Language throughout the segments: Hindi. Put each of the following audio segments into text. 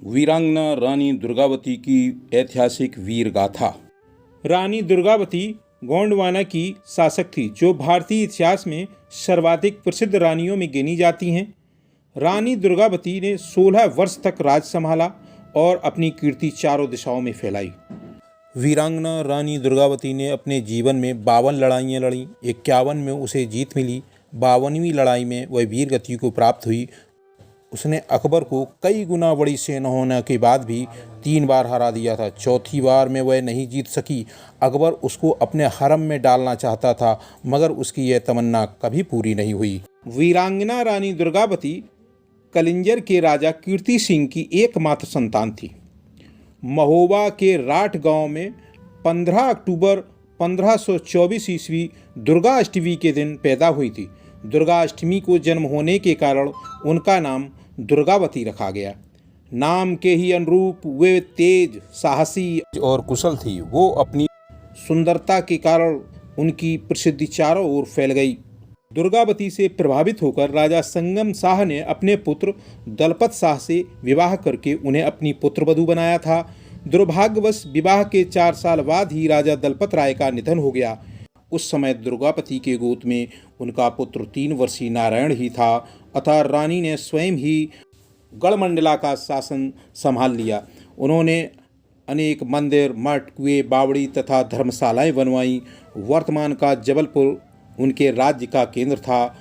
वीरांगना रानी दुर्गावती की ऐतिहासिक वीर गाथा। रानी दुर्गावती गोंडवाना की शासक थी जो भारतीय इतिहास में सर्वाधिक प्रसिद्ध रानियों में गिनी जाती हैं। रानी दुर्गावती ने 16 वर्ष तक राज संभाला और अपनी कीर्ति चारों दिशाओं में फैलाई। वीरांगना रानी दुर्गावती ने अपने जीवन में 52 लड़ाइयाँ लड़ी। 51 में उसे जीत मिली। 52वीं लड़ाई में वह वीर गति को प्राप्त हुई। उसने अकबर को कई गुना बड़ी सेना होने के बाद भी 3 बार हरा दिया था। चौथी बार में वह नहीं जीत सकी। अकबर उसको अपने हरम में डालना चाहता था, मगर उसकी यह तमन्ना कभी पूरी नहीं हुई। वीरांगना रानी दुर्गावती कलिंजर के राजा कीर्ति सिंह की एकमात्र संतान थी। महोबा के राठ गांव में 15 अक्टूबर 1524 ईस्वी दुर्गा अष्टमी के दिन पैदा हुई थी। दुर्गा अष्टमी को जन्म होने के कारण उनका नाम दुर्गावती रखा गया। नाम के ही अनुरूप वे तेज, साहसी और कुशल थी। वो अपनी सुंदरता के कारण उनकी प्रसिद्धि चारों ओर फैल गई। दुर्गावती से प्रभावित होकर राजा संगम शाह ने अपने पुत्र दलपत शाह से विवाह करके उन्हें अपनी पुत्रवधू बनाया था। दुर्भाग्यवश विवाह के 4 साल बाद ही राजा दलपत राय का निधन हो गया। उस समय दुर्गावती के गोद में उनका पुत्र 3 वर्षीय नारायण ही था, अतः रानी ने स्वयं ही गढ़मंडला का शासन संभाल लिया। उन्होंने अनेक मंदिर, मठ, कुएं, बावड़ी तथा धर्मशालाएं बनवाई। वर्तमान का जबलपुर उनके राज्य का केंद्र था,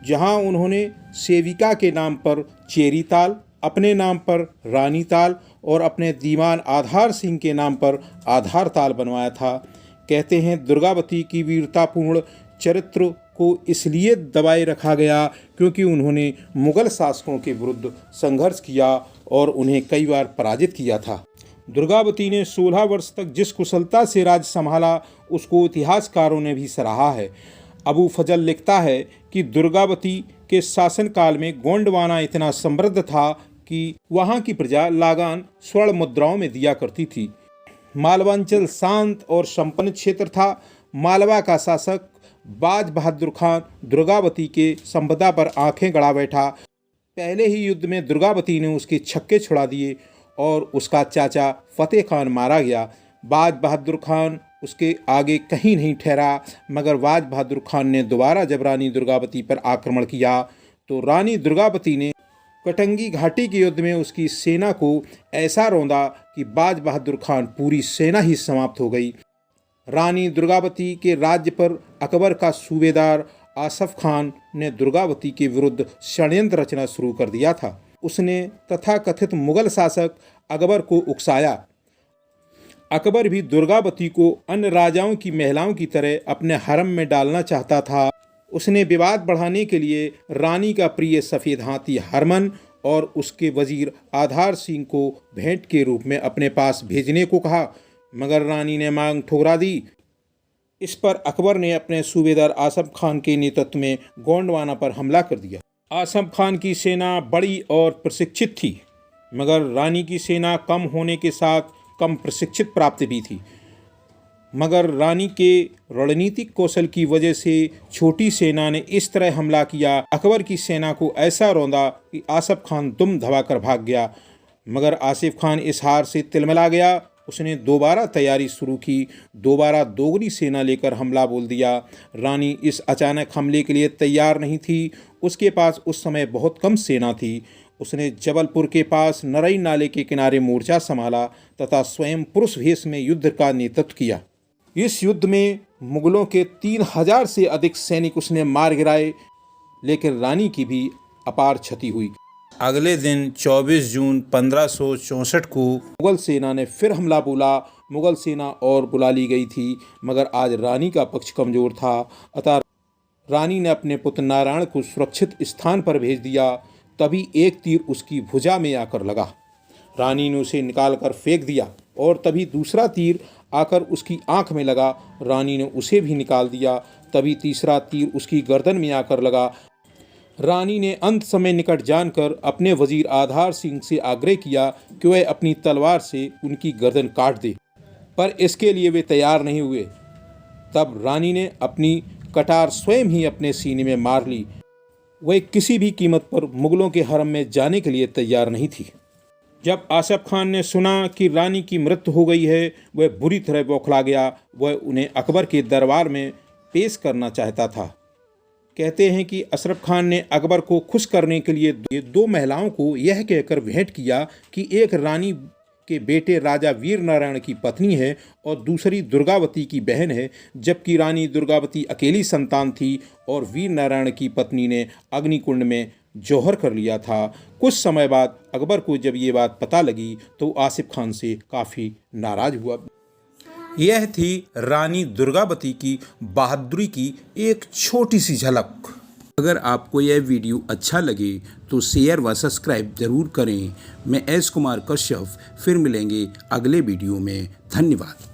जहां उन्होंने सेविका के नाम पर चेरी ताल, अपने नाम पर रानी ताल और अपने दीवान आधार सिंह के नाम पर आधार ताल बनवाया था। कहते हैं दुर्गावती की वीरतापूर्ण चरित्र को इसलिए दबाए रखा गया क्योंकि उन्होंने मुगल शासकों के विरुद्ध संघर्ष किया और उन्हें कई बार पराजित किया था। दुर्गावती ने 16 वर्ष तक जिस कुशलता से राज्य संभाला उसको इतिहासकारों ने भी सराहा है। अबू फजल लिखता है कि दुर्गावती के शासनकाल में गोंडवाना इतना समृद्ध था कि वहाँ की प्रजा लागान स्वर्ण मुद्राओं में दिया करती थी। मालवांचल शांत और संपन्न क्षेत्र था। मालवा का शासक बाज बहादुर खान दुर्गावती के संपदा पर आंखें गड़ा बैठा। पहले ही युद्ध में दुर्गावती ने उसके छक्के छुड़ा दिए और उसका चाचा फतेह खान मारा गया। बाज बहादुर खान उसके आगे कहीं नहीं ठहरा, मगर बाज बहादुर खान ने दोबारा जब रानी दुर्गावती पर आक्रमण किया तो रानी दुर्गावती ने कटंगी घाटी के युद्ध में उसकी सेना को ऐसा रौंदा कि बाज बहादुर खान पूरी सेना ही समाप्त हो गई। रानी दुर्गावती के राज्य पर अकबर का सूबेदार आसफ खान ने दुर्गावती के विरुद्ध षड्यंत्र रचना शुरू कर दिया था। उसने तथाकथित मुगल शासक अकबर को उकसाया। अकबर भी दुर्गावती को अन्य राजाओं की महिलाओं की तरह अपने हरम में डालना चाहता था। उसने विवाद बढ़ाने के लिए रानी का प्रिय सफ़ेद हाथी हरमन और उसके वजीर आधार सिंह को भेंट के रूप में अपने पास भेजने को कहा, मगर रानी ने मांग ठुकरा दी। इस पर अकबर ने अपने सूबेदार आसफ खान के नेतृत्व में गोंडवाना पर हमला कर दिया। आसफ खान की सेना बड़ी और प्रशिक्षित थी, मगर रानी की सेना कम होने के साथ कम प्रशिक्षित प्राप्त भी थी। मगर रानी के रणनीतिक कौशल की वजह से छोटी सेना ने इस तरह हमला किया, अकबर की सेना को ऐसा रौंदा कि आसफ खान दुम धमाकर भाग गया। मगर आसिफ खान इस हार से तिलमिला गया। उसने दोबारा तैयारी शुरू की। दोबारा दोगुनी सेना लेकर हमला बोल दिया। रानी इस अचानक हमले के लिए तैयार नहीं थी। उसके पास उस समय बहुत कम सेना थी। उसने जबलपुर के पास नरई नाले के किनारे मोर्चा संभाला तथा स्वयं पुरुष वेश में युद्ध का नेतृत्व किया। इस युद्ध में मुगलों के 3000 से अधिक सैनिक उसने मार गिराए, लेकिन रानी की भी अपार क्षति हुई। अगले दिन 24 जून 1564 को मुगल सेना ने फिर हमला बोला। मुगल सेना और बुला ली गई थी, मगर आज रानी का पक्ष कमजोर था, अतः रानी ने अपने पुत्र नारायण को सुरक्षित स्थान पर भेज दिया। तभी एक तीर उसकी भुजा में आकर लगा। रानी ने उसे निकालकर फेंक दिया और तभी दूसरा तीर आकर उसकी आंख में लगा। रानी ने उसे भी निकाल दिया। तभी तीसरा तीर उसकी गर्दन में आकर लगा। रानी ने अंत समय निकट जानकर अपने वजीर आधार सिंह से आग्रह किया कि वह अपनी तलवार से उनकी गर्दन काट दे, पर इसके लिए वे तैयार नहीं हुए। तब रानी ने अपनी कटार स्वयं ही अपने सीने में मार ली। वह किसी भी कीमत पर मुगलों के हरम में जाने के लिए तैयार नहीं थी। जब आसिफ खान ने सुना कि रानी की मृत्यु हो गई है, वह बुरी तरह बौखला गया। वह उन्हें अकबर के दरबार में पेश करना चाहता था। कहते हैं कि अशरफ खान ने अकबर को खुश करने के लिए दो महिलाओं को यह कहकर भेंट किया कि एक रानी के बेटे राजा वीर नारायण की पत्नी है और दूसरी दुर्गावती की बहन है, जबकि रानी दुर्गावती अकेली संतान थी और वीर नारायण की पत्नी ने अग्निकुंड में जौहर कर लिया था। कुछ समय बाद अकबर को जब ये बात पता लगी तो आसिफ खान से काफ़ी नाराज हुआ। यह थी रानी दुर्गावती की बहादुरी की एक छोटी सी झलक। अगर आपको यह वीडियो अच्छा लगे तो शेयर व सब्सक्राइब जरूर करें। मैं एस कुमार कश्यप फिर मिलेंगे अगले वीडियो में। धन्यवाद।